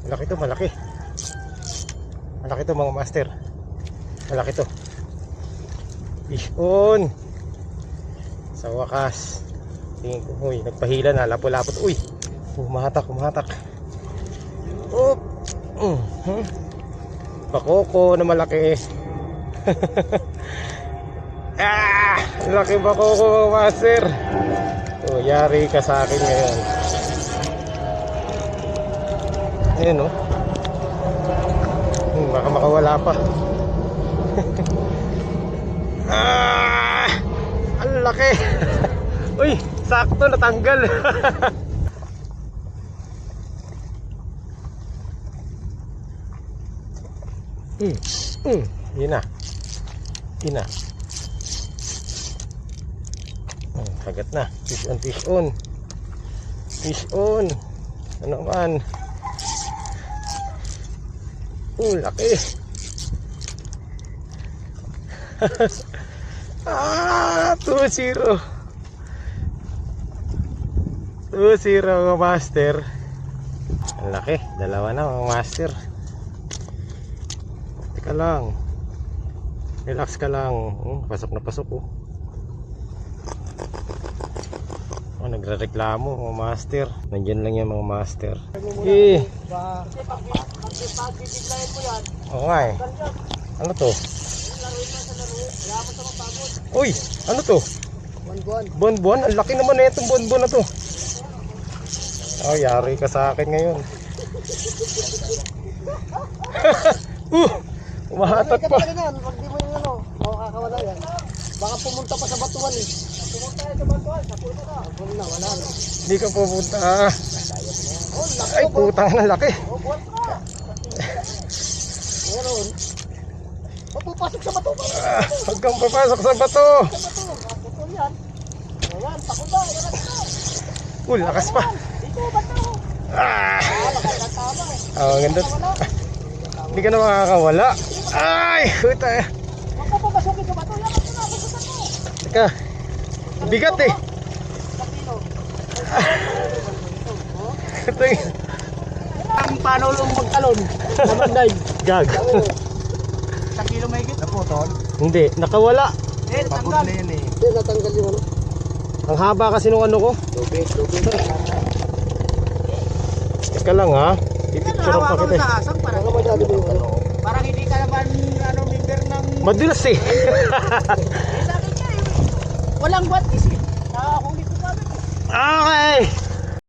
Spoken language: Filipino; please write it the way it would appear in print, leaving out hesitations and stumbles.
Malaki to, malaki. Malaki to mga master. Malaki to. Fish on. Sa wakas. Tingin ko, uy, nagpahila na, lapo-lapot. Uy, humahatak, humahatak. Oop. Bakoko na malaki. Ah, laki bakoko mga master. Oh, yari ka sa akin ngayon. Ayan oh. Baka makawala pa. Ah, ang laki. Uy, sakto natanggal. Yun na. Yun na. Kagat na. Fish on, fish on. Fish on. Ano man. Laki. Ah, 2-0. 2-0 mga master. Ang laki. Dalawa na mga master. Teka lang. Relax ka lang. Pasok na pasok oh. Oh, nagrereklamo mga master. Nandyan lang yung mga master. Eh. Oo nga eh. Ano to? Uy, ano to? Buwan-buwan. Ang laki naman na itong buwan-buwan na to. Oh, yari ka sa akin ngayon. Umahatak pa. Pag di mo yung ano, makakawala yan. Baka pumunta pa sa batuan eh. Pumunta sa batuan, sa puno na. Puno na, wala na. Hindi ka pupunta. Ay, putang na laki. Buwan pa. Meron. Papupasok sa bato. Huwag kang papasok sa bato. Sa bato. Putol yan. Ayan, pakuda. Lakas pa. Dito, bato. Lakas tama eh. Oh, ganda. Hindi ka na makakawala. Ay, puta. Huwag ka papasukin sa bato. Yan, bato na. Pasukan mo. Teka. Bigat eh. Ang paano lang magtalon? Namanday. Gag. Sa kilo may higit. Naputol? Hindi, nakawala. Tanggal. Hindi, natanggal yung ano. Ang haba kasi nung ano ko. Lubid. Teka lang ha. Pipicture pa kita. Parang hindi ka naman member ng... Madulas eh. Sa akin ka eh. Walang batis eh. Nakakahuli ko kami. Okay.